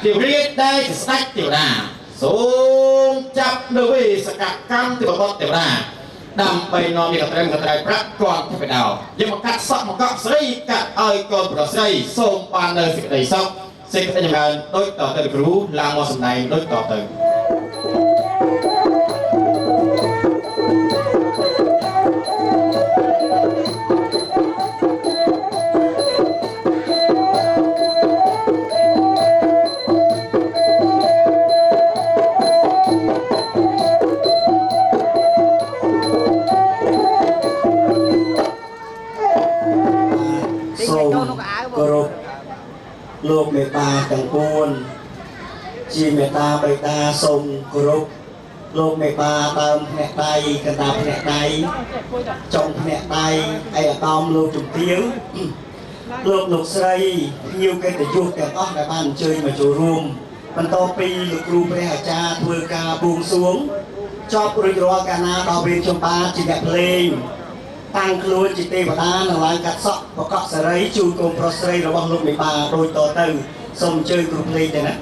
tiểu riết đây thì sách tiểu đà xuống chấp đối với sự cắt cam tiểu bọt tiểu đà đầm bay nọมีกับไตรพระก่อนที่ไปดาวยังมากัดซักมากัดใส่กัดเอ้ยก่อนประใส่ส่งปานเลยสิ่งใดซักสิ่งที่ยังไงโดยต่อเติมรู้ลางมอสไนโดยต่อเติมโลกเมตตาจังปวนจีเมตตาใบตาทรงกรุบโลกเมตตาตามแผนใดกระดาแผนใดจงแผนใดไอ้ตอมโลกจุ่มเตี้ยวโลกหนุกใส่ยิวกันแต่ยุกแต่ก็แต่บ้านเจยมาจูรวมมันต่อปีลูกครูพระอาจารย์เพื่อกาบูงสวงชอบรุยรัวกานาดาวเบนชมปาจีแบบเพลงตั้งครูจิตเตวดาหนังลายกัดซอกประกอบสไลจูนกลมโปรสไลระวังลูกในป่าโดยต่อเติมส่งเจอกลุ่มเพลงเลยนะ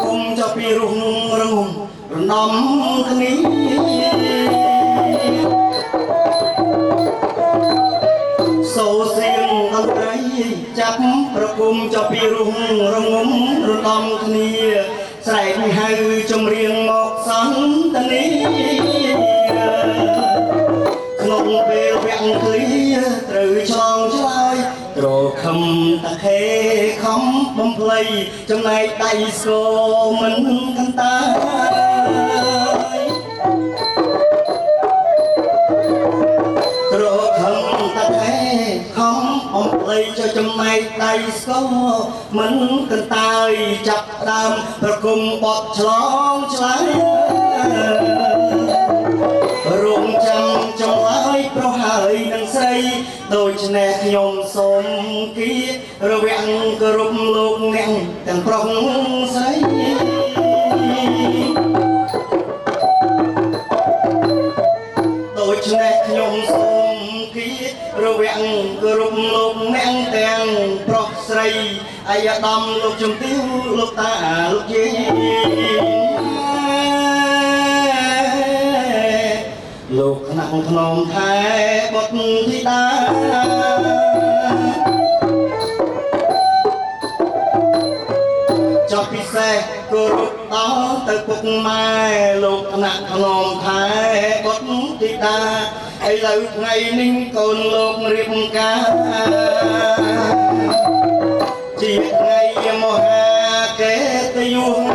กุมจะปีรุ่งรุ่งน้องคนนี้โซเสียงดนตรีจับประกุมจะปีรุ่งระงมรุ่นน้องคนนี้ใส่ให้จมเรียงหมอกสังตะนี้ขนมเปลวแหวงคลีตรึชองชายโตรคำตะเคคำบำเพลยจำในไตโซมันกันตาโตรคำตะเคคำบำเพลยจะจำในไตโซมันกันตายจับตามประกุมบทฉลองฉลายรวมจำจงไว้เพราะหายดังใสโดยชนะยมสมกีระเวงกรุมลูกแนงแต่งปรองใสโดยชนะยมสมกีระเวงกรุมลูกแนงแต่งปรองใสอายดำลูกจมติ้วลูกตาลูกเย็นลูกหนังขนมไทยบทที่ตาจอบพิเศษกรุบต่อตึกปุกไม้ลูกหนังขนมไทยบทที่ตาไอ้ลูกไงนิ่งก่อนลูกเรียบกาจีบไงโมหะเกตอยู่ไง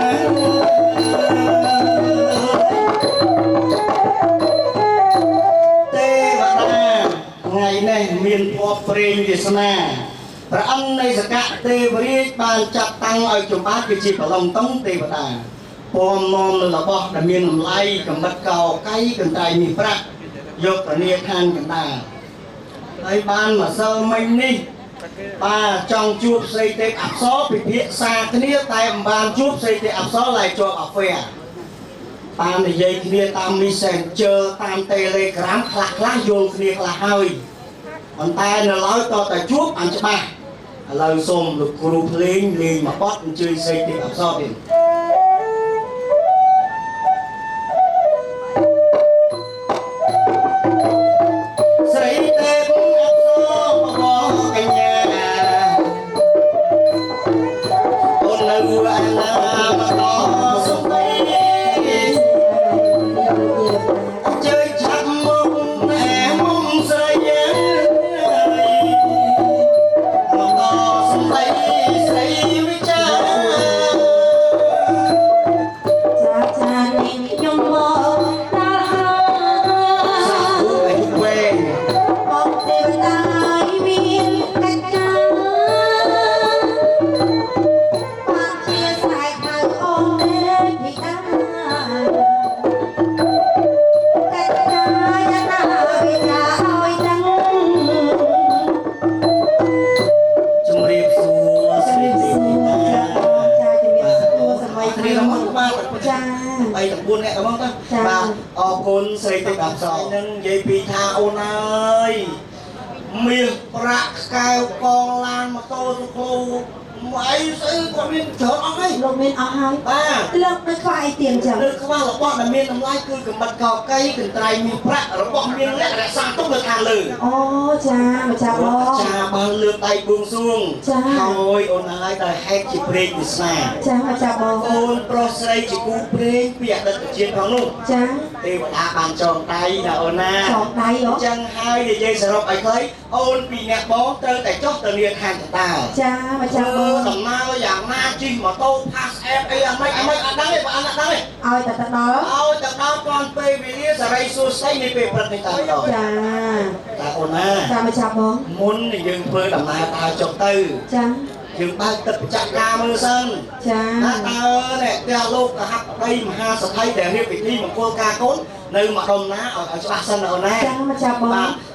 ในเมียนพอเปรย์วิสนาพระอันในสกัดเทวรีบานจับตั้งเอาจุบ้านกิจิปลงต้องเทวดาพอมนอนระบอบเมียนไล่กับบัดเก่าไก่กันใจมีพระยกประเนียทางกันตาไอ้บ้านมาเซอร์ไม่นี่ป้าจองจูบใส่เตะอับซ้อปิดเพียซาเนี้ยแต่บ้านจูบใส่เตะอับซ้อไหลจออับเฟียตามในยัยเนียตามมีแสงเจอตามเตะเลยกรามคลักคล้ายโยนเนียคลาเฮยมันตายน่ะร้อยต่อแต่ชุบอันจะมาเราส่งลูกครูเพลงเรียนมาป๊อดมันช่วยใส่ติดอับซ้อดิใส่เต็มอับซ้อมาบอกกันแย่คนละวัวนามาต่อส่งไปโ buôn nè đúng không ta và con xây từ đạp sỏi nên vậy vì tha ôn ơi miền bạc cao con lan mà tôi cô mấy sự con miền chợ ông ấy lục miền ở hai lục nó khoai tiền chẳng được các bạn là bọn là miền làm lai cứ cầm bật cò cây cầm trai miền bạc rồi bọn miền lẽ là sang tốt được hàng lử ô cha mà cha bò cha bằng lượt tay buông xuông cha thôi ôn ơi đời hay chỉ bền thì sao cha mà cha bò ôn pro xây chỉ cú bền việc đất chiến thắng luôn cha thì đã bàn tròn tay là ôn à tròn tay đó chân hai thì dây sờ rộng ấy thấy ôn bị nẹt bó tơ tại chót tờ liệt hàng ta cha mà cha bò tầm ma có dạng ma chim mà tô pass em ấy anh mấy anh đắng đi bạn anh đắng đi ôi ta đó ôi tập đó con về vì lý sở đây xua xây đi về phần này rồi cha ta ôn à cha mà cha bò muốn thì dừng phơi tầm ma ta chọc tư cha dừng ba tập chặt ca mưa sân cha ta này theo lúc là học đây mà ha sẽ thấy để hiểu vị thi một cô ca cốn nơi mà đồng ná ở chỗ ba sân ở này cha mà cha bò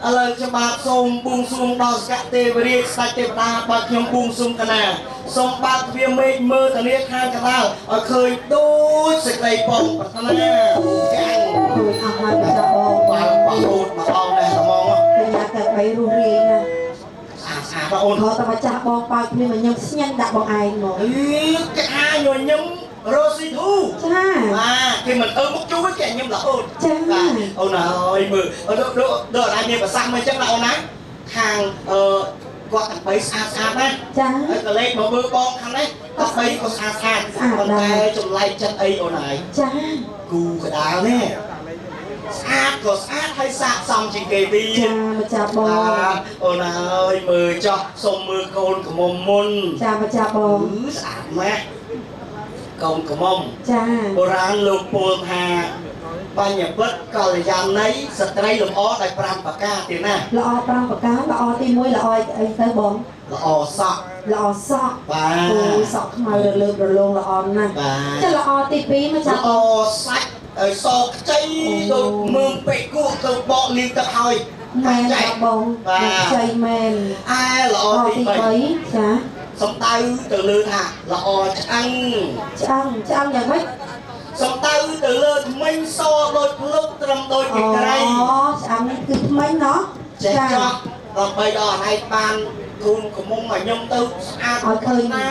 và lời cho ba xôm buông xuông đo cả tê về đi sai tê ta ba nhom buông xuông cả nè xôm ba viêm mê mơ ta liếc hai cả ta ở khơi đôi sực đầy bông ta nè càng rồi ở hai mà cha bò bà hột mà ông này là mong bây giờ ta phải rù rì nè à bà ôn họ ta mà cha bò bao nhiêu mà nhung nhanh đã bò ai mà cái hai nhồi nhấm Rosie thu cha khi mình một chú với kẻ nhâm là ôn cha ôn ơi mừ đó là như mà sang mấy chắc là ôn á hàng qua thằng bấy xa xa á cha cái lên mà mưa con thằng đấy có bấy có xa xa còn tay trong lay chân ấy ôn này cha cù cái đá nè sát có sát hay sát xong chỉ kề đi cha mà cha bò ôn ơi mừ cho sông mưa côn của mồm môn cha mà cha bò sát mẹ công của mông chaโบราณលោកពលថាបញ្ញពិតកល្យាណីស្ត្រីលំអដោយ5ប្រការទៀតណា ល្អ5ប្រការល្អទី1ល្អអីទៅបង ល្អសក់ ល្អសក់ បាទ អូសក់ខ្មៅរលើបរលោងល្អណាស់ បាទ ចាល្អទី2មកចា ល្អសាច់ឲ្យសខ្ចីដូចមើងពេកគក់ទៅបកលីងទឹកហើយ មែនចាបងជ័យមែន អាល្អទី ទី3ចា 3សំដៅទៅលើថាល្អឆ្អឹង ឆ្អឹងយ៉ាងម៉េច សំដៅទៅលើថ្មិញសដូចភ្លុកត្រឹមដូចពីក្រៃ អូឆ្អឹងនេះគឺថ្មិញណោះ ចេះចោះដើម្បីដល់ឲ្យបានគូនកំមុំឲ្យខ្ញុំទៅស្អាតឲ្យឃើញណា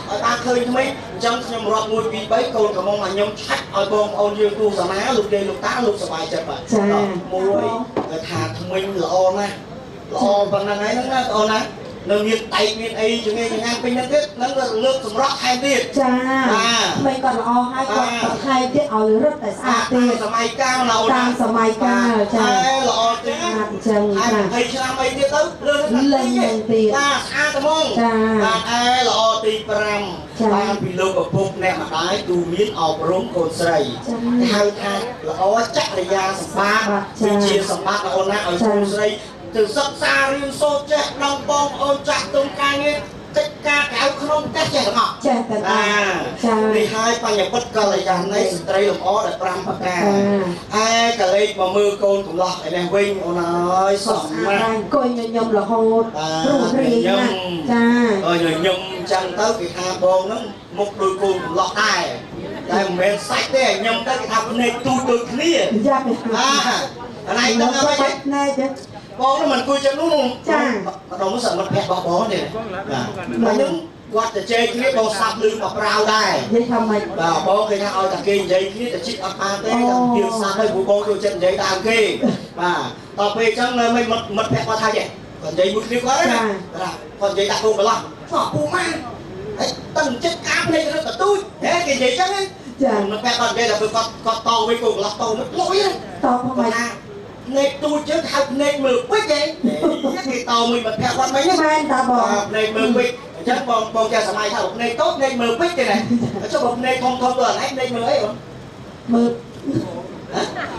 ឲ្យបានឃើញថ្មីអញ្ចឹងខ្ញុំរាប់1 2 3កូនកំមុំឲ្យខ្ញុំឆាច់ឲ្យបងប្អូនយើងទូសាលាលោកយាយលោកតាលោកសប្បាយចិត្តបាទមួយគេថាថ្មីល្អណាស់ល្អប៉ុណ្ណឹងហើយហ្នឹងណាបងណានៅមានតែកមានអីជំនាញយ៉ាងពេញហ្នឹងទៀតហ្នឹងលើកសម្រក់ថែមទៀតចាថ្មីក៏ល្អហើយគាត់បន្ថែមទៀតឲ្យរឹតតែស្អាតទៀតសម័យកាលឡូវតាមសម័យកាលចាល្អទៀតអញ្ចឹងចា20ឆ្នាំអីទៀតទៅលើនឹងទៀតបាទស្អាតហ្មងចាបាទល្អទី5បានពីលោកឪពុកអ្នកម្ដាយទូមានអប់រំកូនស្រីគេហៅថាល្អចរិយាសម្បត្តិវាជាសម្បត្តិល្អណាស់ឲ្យកូនស្រីទៅសិក្សារៀនសូត្រចេះដល់បងប្អូនចាស់ទុំការងារកិច្ចការក្រៅក្នុងផ្ទះចេះទាំងអស់ចេះទាំងអស់ចា៎នេះហើយបញ្ញវត្តកល្យាណីស្ត្រីលំអដល់5ប្រការហើយកលេចមកមើលកូនកំឡោះឯនេះវិញអូនអើយសោះណាស់អង្គុយញញឹមរហូតព្រោះរៀងណាចាអើយញញឹមអញ្ចឹងទៅគេថាបងហ្នឹងមុខដូចកូនកំឡោះដែរតែមិនមែនសាច់ទេញឹមទៅគេថាភ្នែកទូដូចគ្នាយ៉ាអាណៃទៅអីណែចេះបងមិនគួរចិត្តនោះចាម្ដងសមិទ្ធភ័ក្ដិរបស់បងនេះបាទខ្ញុំគាត់ទៅជេរគ្នាបងសាប់លឺមកប្រាវដែរនិយាយថាម៉េចបាទបងគេថាឲ្យតែគេនិយាយគ្នាទៅជិះអត់បានទេតែគៀវសាប់ហើយបងចូលចិត្តនិយាយតាមគេបាទដល់ពេលអញ្ចឹងនៅមិនមិត្តភ័ក្ដិគាត់ថាចេះគាត់និយាយមួយគ្នាគាត់ណាគាត់និយាយដាក់គោកន្លោះសោះពូម៉ាហើយតឹងចិត្តកាភ្នែករត់ទូចហេគេនិយាយអញ្ចឹងចាមិត្តភ័ក្ដិគាត់និយាយតែគាត់តវិញគោកន្លោះតមិនលុយតផងម៉េចភ្នែកទូជើងហៅភ្នែកមើលពេជ្រហ៎គេតមួយមិត្តភក្តិគាត់មិញមែនតាបងភ្នែកមើលពេជ្រអញ្ចឹងបងចេះសម័យថាភ្នែកតូចភ្នែកមើលពេជ្រទេណាចុះបើភ្នែកធំទៅអានេះភ្នែកមើលអីបងមើល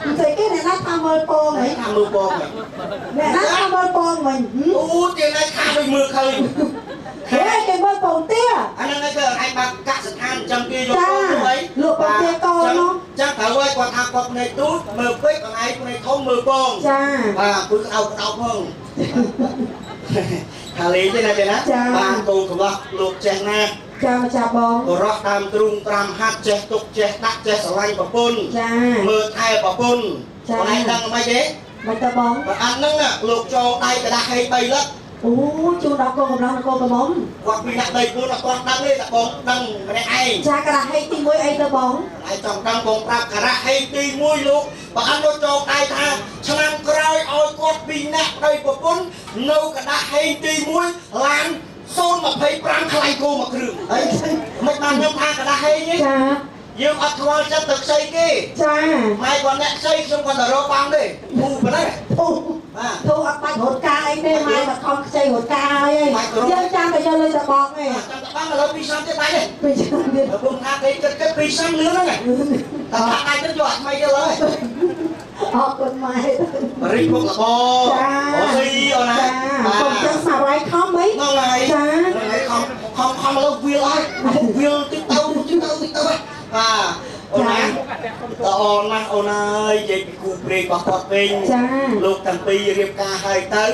មិនស្អីគេអ្នកណាថាមើលពងហីថាមើលពងហីអ្នកណាថាមើលពងមិញអូទៀតណាថាវិញមើលឃើញហេគេមើលពងទាអាហ្នឹងឯងគឺឯងបាក់កាក់ស្ថានចាំគេយកពងទៅអីលោកពងទាកនោះចឹងត្រូវឲ្យគាត់ថាគាត់ភ្នែកទូចមើលពេជ្របងឯងភ្នែកធំមើលពងចាបាទគឺក្តៅផងថាលេងទេណាចេះណាបានកូនកំឡោះលោកចេះណា ចាម្ចាស់បង ក៏រស់តាមទ្រូងត្រាំហាត់ចេះទុកចេះដាក់ចេះស្រឡាញ់ប្រពន្ធ ចា មើលថែប្រពន្ធបងឯងដឹងមិនទេ មិនទៅបង បើអត់ហ្នឹងលោកចូលដៃកដាស់ហេ3លឹក អូជួនដល់កូនកំឡុងកូនកំមុំ គាត់ពីអ្នកដីគូនអត់គាត់ដឹងទេតែបងដឹងម្នាក់ឯង ចាក្រាស់ហេទី1អីទៅបង ហើយចង់ដឹងបងប្រាប់ការ៉ាហេទី1លោកបើអត់លោកចូលដៃថាឆ្នាំក្រោយឲ្យគាត់ពីអ្នកដីប្រពន្ធនៅកដាស់ហេទី1ឡាន025ថ្លៃគោមួយគ្រឿងហើយមិនបានខ្ញុំថាកដាស់ហេទេ ចា យើងអត់ខ្វល់ចិត្តទៅខ្ចីគេ ចា ម៉ែគាត់អ្នកខ្ចីខ្ញុំគាត់ទៅរកបងទេពូប៉ុណ្ណេះ ធូ បាទ ធូអត់បាច់រត់ការអីទេម៉ែមកខំខ្ចីរត់ការហើយយើងចាំតែយកលុយទៅបងឯង ចាំតែបានឥឡូវ2ឆ្នាំទៀតដែរទេ ពីឆ្នាំទៀត បើពុំថាគេគិត2ឆ្នាំលឿនហ្នឹងតែថាអាចទៅយកអត់ថ្មីទៀតឡើយ អរគុណម៉ែ បរិពុកលបអូស៊ីអូណា ចាកុំចឹងសារាយខំអី ហ្នឹងហើយ ចា ហើយខំឥឡូវវាលហើយវាលតិចទៅបាទអូណាអូណាអូនអើយនិយាយពីគូព្រេងរបស់គាត់វិញ ចា លោកទាំងពីររៀបការហើយទៅ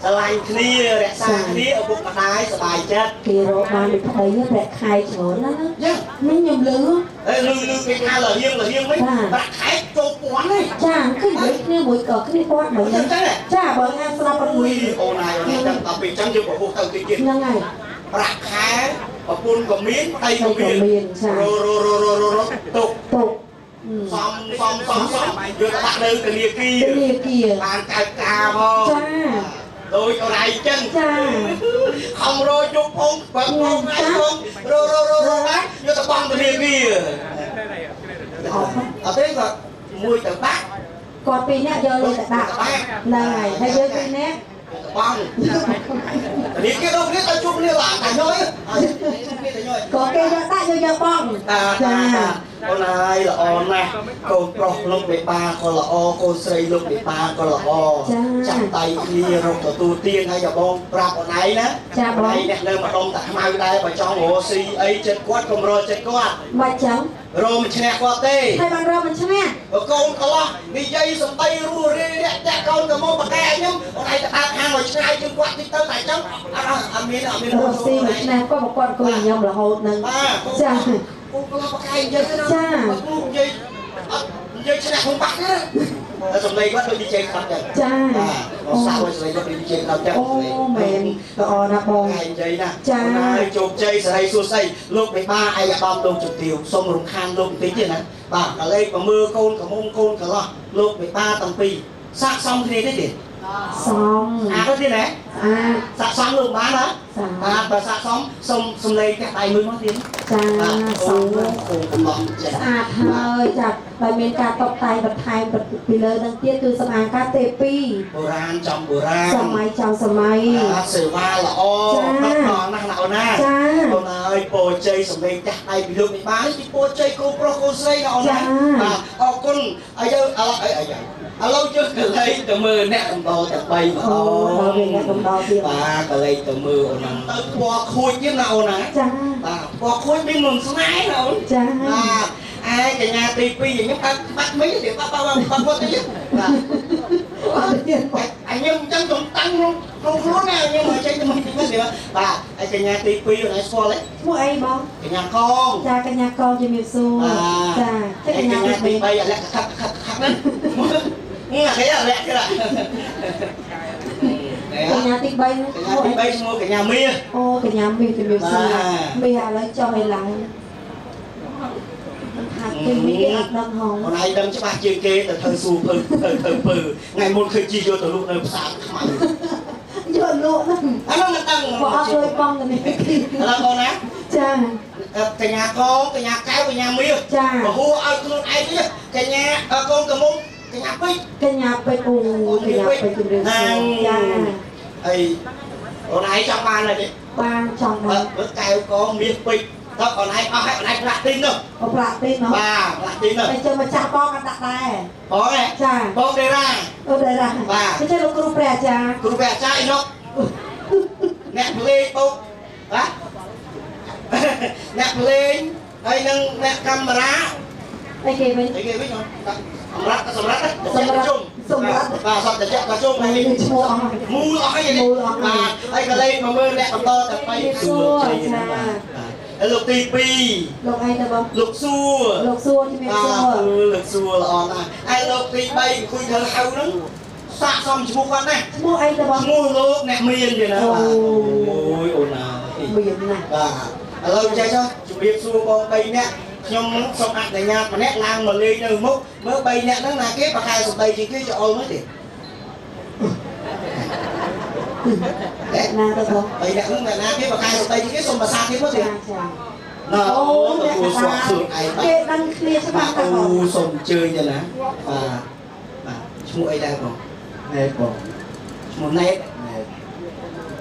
ស្រឡាញ់គ្នារក្សាគ្នាឪពុកម្ដាយសប្បាយចិត្ត គេរកបានពីប្តីប្រាក់ខែច្រើនណាស់ ចា នេះខ្ញុំលឺ ហើយលឺគេថាលរៀងវិញប្រាក់ខែចូលពាន់ទេ ចាគឺនិយាយគ្នាមួយក៏គ្នាគាត់មិនចាបើអាស្រាប់ អូយអូនហើយចាំតែពេលចឹងយើងប្រពុះទៅទៀត ហ្នឹងហើយ ប្រាក់ខែប្រពន្ធក៏មានប្តីក៏មានរទុក ទុក សំយកដាក់នៅធនាគារ ធនាគារ បានកើតការផង ចា ដូចអរ៉ៃចឹង ចា ខំរយប់ផងបើផងថ្ងៃផងបានយកទៅបង់ធនាគារអត់ទេគាត់មួយទៅបាក់ គាត់ពីរនាក់យកលុយទៅដាក់ហ្នឹងហើយហើយយើងពីរនាក់ បង់ធនាគារដូចនេះទៅជួបគ្នាឡើងតែញយ ក៏គេយកដាក់យើងយកបង តាអូនហើយល្អណាស់កូនប្រុសលោកបេបាក៏ល្អកូនស្រីលោកបេបាក៏ល្អចាប់ដៃគ្នារកទទួលទានហើយបងប្រាប់អូនឯងណាឯងអ្នកនៅម្ដុំតាខ្មៅដែរបើចង់រកស៊ីអីចិត្តគាត់កុំរកចិត្តគាត់ មិនចឹង រកមិនឈ្នះគាត់ទេ ហើយបានរកមិនឈ្នះ បើកូនកន្លោះនិយាយសំដីរੂរាយអ្នកចាក់កូនទៅមកបកែខ្ញុំអូនឯងទៅដើរខាងឲ្យឆ្ងាយជាងគាត់តិចទៅតែចឹងអត់មាន រកស៊ីមិនឈ្នះគាត់មកគាត់អង្គុយខ្ញុំរហូតនឹងចា គូកន្លោះបកែនិយាយណាគូនិយាយអត់និយាយឆ្នះខ្ញុំបាក់ទេតែសំដីគាត់ដូចឌីជេខាត់ចឹង ចា អូសាវសំដីគាត់ដូចឌីជេខាត់ចឹង អូមែនល្អណាស់បង ហើយនិយាយណាហើយជោគជ័យសេរីសួស្ដីលោកបេបាឯកឧត្តមលោកជំទាវសូមរំខានលោកបន្តិចទេណាបាទកលេចមកមើលកូនកមុំកូនកន្លោះលោកបេបាទាំងពីរសាកសមគ្នាទេ សំ អាចទៅទៀតណា អាច សាកសមលោកបានណាបាទបើសាកសមសុំសំឡេងផ្ទះដៃមួយមកទៀត ចា អូ សំ កូនកំឡោះចា ស្អាតហើយចាហើយមានការតុបតែងបន្ថែមពីលើនឹងទៀតគឺសម្អាងការទេពី បុរាណចំបុរាណ សម័យចំសម័យ សេវាល្អដល់ណាស់ណាអូនណាអូនហើយពោជ័យសំឡេងផ្ទះដៃពីលោកនេះបានពីពោជ័យគូប្រុសគូស្រីណាអូនណាបាទអរគុណហើយយើងឥឡូវយើងកលេចទៅមើលអ្នកកំដរទាំង3ម្ដង ដល់វិញអ្នកកំដរទៀត បាទកលេចទៅមើលអូនណាទៅពណ៌ខួចទៀតណាអូនណា ចា បាទពណ៌ខួចមានមុនស្នេហ៍ណាអូន ចា បាទឯកញ្ញាទី2ខ្ញុំបាត់មិញទេបាត់គាត់ទៅបាទអញខ្ញុំចឹងខ្ញុំតាំងក្នុងខ្លួនណាខ្ញុំមកចេញទៅមិនទេបាទឯកញ្ញាទី2អូនឯងស្គាល់ទេ ឈ្មោះអីបង កញ្ញាកង ចាកញ្ញាកងជំរាបសួរចា ឯកញ្ញាទី3អាលក្ខខហ្នឹងនេះគេអាលក្ខគេឡា កញ្ញាទី3 កញ្ញាទី3ឈ្មោះកញ្ញាមាស អូកញ្ញាមាសជំរាបសួរមាសឥឡូវចុះឲ្យឡើងថាគេមានអត់ដឹងហង អូនឯងដឹងច្បាស់ជាងគេទៅធ្វើស៊ូភើថ្ងៃមុនឃើញជីយកទៅលក់នៅផ្សារខ្មៅ យកលក់ហ្នឹង អានោះមិនដឹង បើអត់លុយបងទៅនេះ ឥឡូវបងណា ចា កញ្ញាកងកញ្ញាកែវកញ្ញាមាស ចា បហូរឲ្យខ្លួនឯងទៀតកញ្ញាកូនកំមុំកញ្ញាពេជ្រ កញ្ញាពេជ្រអូកញ្ញាពេជ្រជំរាបសួរចា ហើយអូនឯងចង់បានអីទេ បានចង់បាន បើកែវកងមាសពេជ្រតើអូនឯងអស់ហើយអូនឯងប្រាក់ទីនោះ បើប្រាក់ទេណោះ បាទប្រាក់ទីនោះ តែចាំម្ចាស់បងអត់ដាក់ដែរ បងឯង ចា បងដេរ៉ា អូដែរណាគេចេះលោកគ្រូព្រះអាចារ្យ គ្រូព្រះអាចារ្យឯនោះអ្នកភ្លេងបោកបាទអ្នកភ្លេងហើយនឹងអ្នកកាមេរ៉ា អីគេវិញ អីគេវិញសម្រាប់សម្រាប់ សម្រាប់ បាទសត្វតាក់ក៏ជុំហើយ ឈ្មោះអស់ មូលអស់ហើយបាទហើយក៏លេងមកមើលអ្នកបន្តតែបី សួរចា បាទ លោកទី2 លោកអីទៅបង លោកសួរ លោកសួរជំរាបសួរ លោកសួរល្អណាស់ហើយលោកទី3អង្គុយធ្វើហៅហ្នឹងសាកសមឈ្មោះគាត់ណា ឈ្មោះអីទៅបង ឈ្មោះលោកអ្នកមានទេណាបាទអូយអូនណា មានណាស់ បាទឥឡូវចេះចុះជំរាបសួរបង3នាក់ខ្ញុំសូមអនុញ្ញាតម្នាក់ឡើងមកលេងនៅមុខមើល3នាក់ហ្នឹងណាគេប្រកែសម្ដីជាងគេចោលមើលទេ ណាទៅបង 3នាក់ហ្នឹងណាគេប្រកែសម្ដីជាងគេសូមភាសាទៀតមើលទេ ចា អូ អ្នក ទទួលស្គាល់ខ្លួនឯង គេដឹងគ្នាច្បាស់ទៅបង អូសូមអញ្ជើញទៅណាបាទឈ្មោះអីដែរបងណេតបងឈ្មោះណេត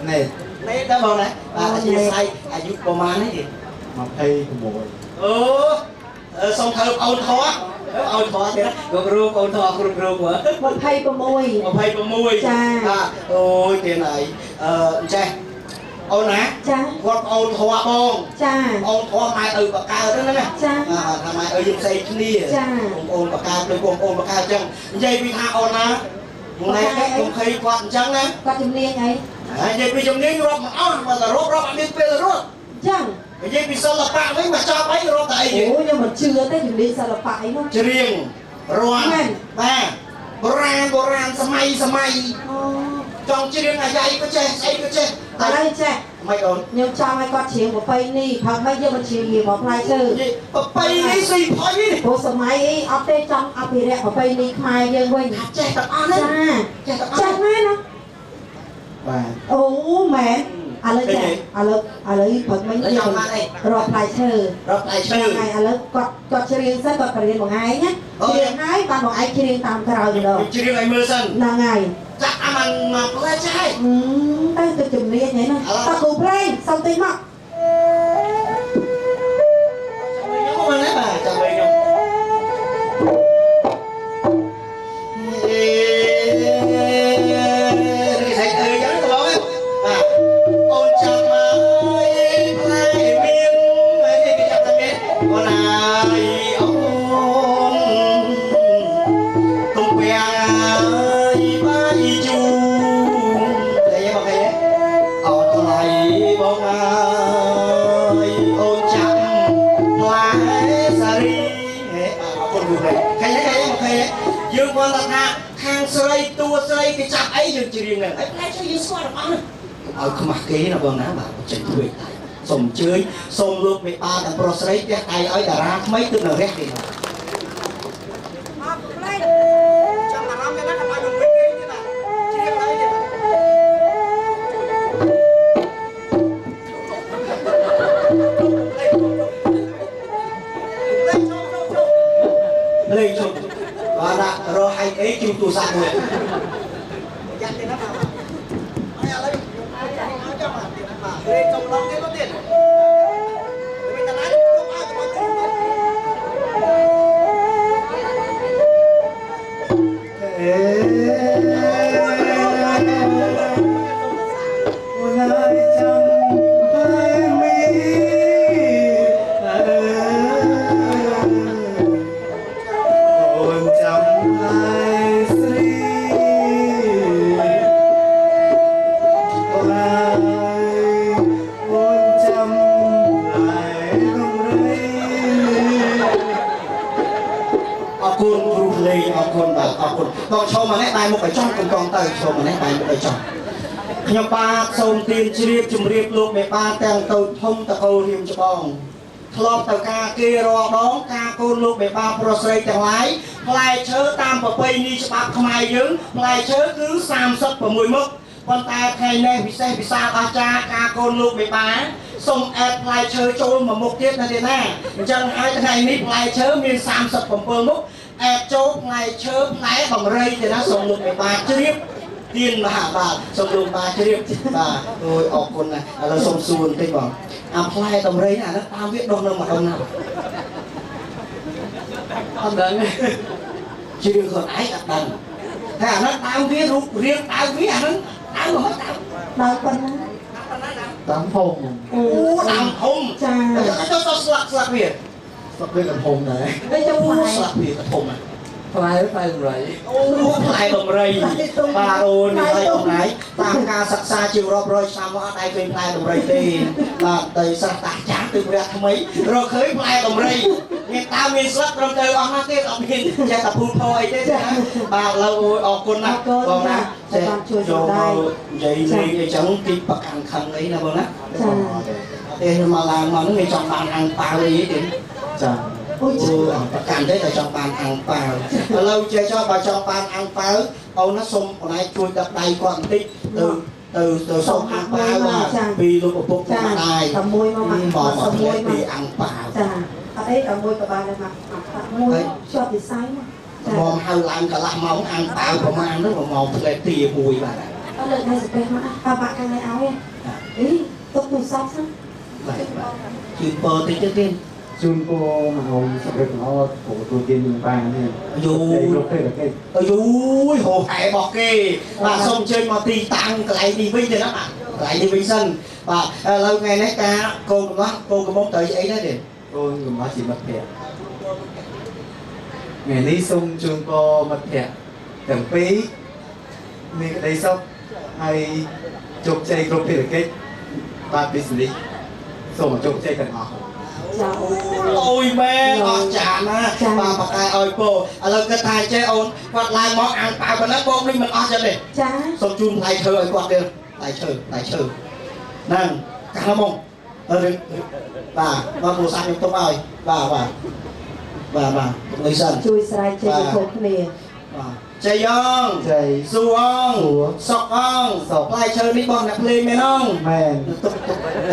ណេតដែរបងណាបាទអធិស្ឋានអាយុប្រហែលនេះ 26 អូសូមធ្វើអូនធေါ်អូនធေါ်ទៀតគ្រប់រូបអូនធေါ်គ្រប់រូបហ៎ 26 26 ចា បាទអូយទៀតហើយចេះអូនណា ចា គាត់អូនធေါ်បង ចា អូនធေါ်ម៉ែឪបកើហ្នឹងណា ចា ថាម៉ែឪយើងផ្សេងគ្នា ចា បងប្អូនបកើដូចបងប្អូនបកើអញ្ចឹងនិយាយពីថាអូនណាថ្ងៃនេះខ្ញុំឃើញគាត់អញ្ចឹងណា គាត់ជំនាញអី ហើយនិយាយពីជំនាញរាប់មិនអស់មកតែរាប់អត់មានពេលរត់ ចឹង និយាយពីសិល្បៈវិញមកចប់អីរាប់តែអី អូខ្ញុំមិនជឿទេជំនាញសិល្បៈអីនោះ ច្រៀងរាំបាទបុរាណសម័យ អូ ចង់ច្រៀងអាយ៉ៃក៏ចេះស្អីក៏ចេះ ឥឡូវចេះ មិនអូន ខ្ញុំចង់ឲ្យគាត់ច្រៀងប្រពៃណីផងមិនយកមកច្រៀងងារមកផ្លែឈើ និយាយប្រពៃនេះស៊ីផុយនេះ ព្រោះសម័យអីអត់ទេចង់អភិរក្សប្រពៃណីខ្មែរយើងវិញ ចេះទាំងអស់នេះ ចា ចេះទាំងអស់ ចាស់មែនណា បាទ អូមែនឥឡូវចាឥឡូវព្រឹកមិញយើងរកផ្លែឈើ រាប់តែឈើ ថ្ងៃឥឡូវគាត់ច្រៀងសិនគាត់បរៀនបងឯងណាច្រៀងហើយបានបងឯងច្រៀងតាមក្រោយម្ដង ច្រៀងឲ្យមើលសិន ហ្នឹងហើយ ចាក់អាមិនមកផ្លែចេះ ទៅជំនាញហ្នឹងណាតើគ្រូភ្លេងសុំតិចមក ខ្ញុំមិនណាបាទចាំវិញខ្ញុំនេះស្អីអើចឹងទៅបងបាទអូនចាំមកផ្លែមានហើយគេចាប់តែមានអូនហើយអូនទុំពាំងហើយបាយជូរតែយកមកគេអត់ថ្លៃបងអើយអូនចាំផ្លែសារីហេអរគុណគ្រូឃើញទេមកឃើញទេយើងគាត់ថាខាងស្រីតួស្រីគេចាប់អីយើងច្រៀងហ្នឹងហើយផ្លែជួយយើងស្គាល់របស់ហ្នឹងឲ្យខ្មាស់គេណាបងណាបាទចេញធ្វើតែសូមអញ្ជើញសូមលោកមេបាទាំងប្រុសស្រីផ្ទះដៃឲ្យតារាថ្មីទើបនៅរះទេអត់ផ្លែចាំអារម្មណ៍ទេណាកុំឲ្យខ្ញុំវិញគេទេបាទច្រៀងហើយទេលេងជុំបាទដាក់រកឯងអីជួបទូរស័ព្ទមួយយ៉ាក់ទេណាបាទហើយឥឡូវខ្ញុំចាំបាទទៀតណាបាទលេងចំឡងទៀតទៅទៀតវិញតាណាខ្ញុំឲ្យទៅទៅអេអូនហើយចាំហើយមីអូនចាំហើយស្រីអូនហើយអូនចាំហើយរំរីអរគុណគ្រូភ្លេងអរគុណបាទអរគុណបងឈរមកនេះបែរមុខឲ្យចង់កុំកងទៅឈរមកនេះបែរមុខឲ្យចង់ខ្ញុំបាទសូមទានជ្រាបជម្រាបលោកមេបាទាំងតូចធំតកូលរៀមច្បងធ្លាប់ទៅការគេរាល់ដងការកូនលោកមេបាប្រុសស្រីទាំងឡាយផ្លែឈើតាមប្រពៃណីច្បាប់ខ្មែរយើងផ្លែឈើគឺ36មុខប៉ុន្តែថ្ងៃនេះពិសេសពិសាលអស្ចារ្យការកូនលោកមេបាសូមអែតផ្លែឈើចូលមួយមុខទៀតណាទេណាអញ្ចឹងហើយថ្ងៃនេះផ្លែឈើមាន37មុខអែតចូលផ្លែឈើផ្លែបង្រៃទេណាសូមលោកមេបាជ្រាបទានមហាបាទសូមលោកបាជ្រាបបាទអូយអរគុណណាស់ឥឡូវសូមសួរបន្តិចបងអាផ្លែដំរីណាហ្នឹងតាមវាដុះនៅម្ដងណាអត់ដឹងជឿខ្លួនឯងអត់ដឹងតែអាហ្នឹងតាមវារូបរាងតាមវាអាហ្នឹងតាមមកតាម ដល់ប៉ុណ្ណា តាមភូមិ អូ អូតាមធំ ចា ចូលស្លាកវា ស្លាប់វាកំភំដែរ ទៅចុះផ្លែ ស្លាកវាធំ ផ្លែរៃ អូផ្លែដំរីបាទអូនេះហើយបងណាយតាមការសិក្សាជារាប់រយឆ្នាំមកអត់ដែលឃើញផ្លែដំរីទេបាទតែស្រះតាចាស់ từ bẹt mấy rồi khởi lại đồng rây nghe ta miền sắt rồi từ ông nó kia ông miền chạy tập phun thôi thế nha bà lâu ở con nè còn nè cho vậy này chẳng kịp bạc hàng khăn ấy là vâng á thế mà làm mà nó nghe chọn bàn hàng bao gì vậy Chà. ôi cảm thấy là chọn bàn hàng bao lâu chơi cho bà chọn bàn hàng bao ông nó xông còn ai chui đập đầy còn tí từ sông hàng bao là vì lúc một bụng mà đài bỏ một cái bị hàng bao ở đây ở môi của bà là mặt môi cho thì sai mà mồm hao lạnh cả làm móng hàng bao của mang nó mà mồm lại tìa mùi bà ở đây này sẽ mà bạn cái này áo em ý tốt đủ sao sao chữ bơ thì trước tiên Chun cô mà hồng sắp được nó của tôi tiên mình vàng này. Ôi hồ hải bọc kê và xong chơi mà tì tăng lại đi vinh rồi đó bạn lại đi vinh sân và lâu ngày nãy ca cô có mong tới ấy đó đi Tôi dùng nó chỉ mất thẻ. Ngày ní xung chun cô mất thẻ. Tưởng phí mình ở đây sốc hay chụp chơi group thì được kết ba business xong chụp chơi cần họ. Ôi mẹ họ chán á bà bạc ai ơi cô lâu cái thai chơi ôn quạt lại món ăn bao và nó cô đi mình ăn cho đi xong chun lại thơ ơi quạt đi lại chơi nè cả nó mong bà mua sang cho tôi ơi bà lấy sân chui sai chơi cái khổ này chơi ông Chơi dù ông sọc ông lại chơi đi bọn nạp lên mẹ ông men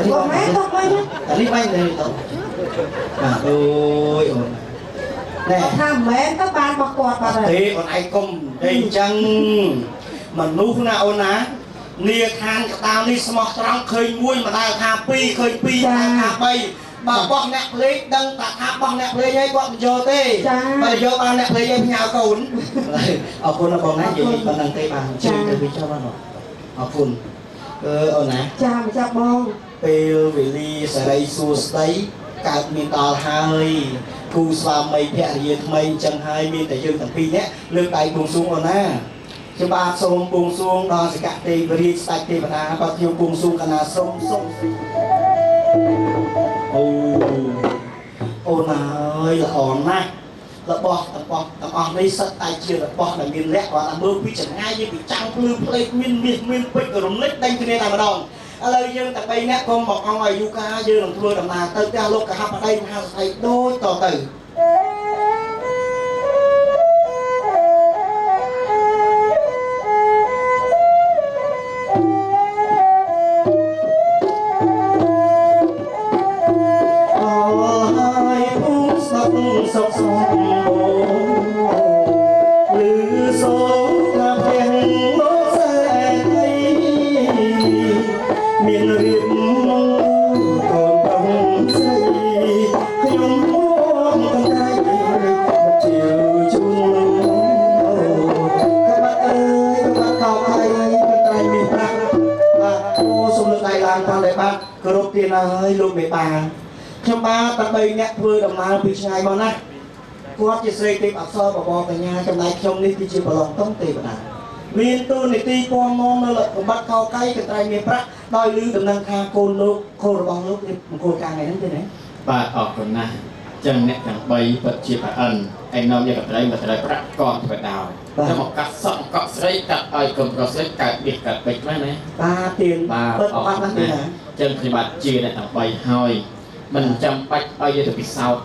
có mẹ không quay nhá đi bay này ôi nè tham mẹ các bạn bọc quạt bà này thế còn ai công đây chăng mà núp nào ná nia than tao đi smart trong khơi muôi mà tao tha pi khơi pi tha bay bà bọn nẹt lấy đăng tạ tháp bọn nẹt lấy ấy bọn vô tê bà vô bà nẹt lấy em nhau cồn ở con nó còn nãy gì còn đăng tê bà chơi từ vì cho bà nó ở phun ở nè cha bong Pil Vili Sarai Sus đấy cả miền tàu hai khu xàm mây phẹ riêng mây chân hai miền tại dương thằng pi nhé lương tay buông xuống rồi nè cho ba sông buông xuống đó sẽ cả tê vri sạch tê và na bao nhiêu buông xuống cả na sông ô ơi là ổn nè là bọt tầm bọt đây sắt tay chưa là bọt là miền lẹt và là mưa quý chẳng ngay như bị trăng blue plate miền bích rồi lít đánh cho nên là mà đòn lời dương tại đây nè con một con ngoài yuka dương làm thưa đầm nào tới ra lúc cả hai ở đây hai thầy đôi tỏ tử sông lư số là biển nó sẽ thấy miền riêng còn bằng xây nhung muôn con trai một chiều chung các bạn ơi các bạn cao hay con trai miền Bắc và cô sông nước này làm con đại bác cơ đốc tiên ơi luôn mẹ bà trong ba tập bay nhẹ vừa đầm nào bị ngày mà nè qua chỉ xây tìm áp so và bò cả nhà trong này trong này thì chỉ bảo lòng tông tiền mà miền tu này ti con mong nó là bắt cao cây cái trai miền Bắc đòi lưu đầm năng khang côn lô khô rồi bong lúc đi côn càng ngày đến thế này bà ở con na chân nè thằng bay bật chia bà ẩn anh nói như gặp đây mà thấy Bắc còn phải đào cho một cắt sọn cọ sấy cắt ai cầm cọ sấy cắt biệt cắt bịch mấy này ba tiền bà ở con na chân thì bà chia này thằng bay hơi mình chăm bách ai vậy thì bị sao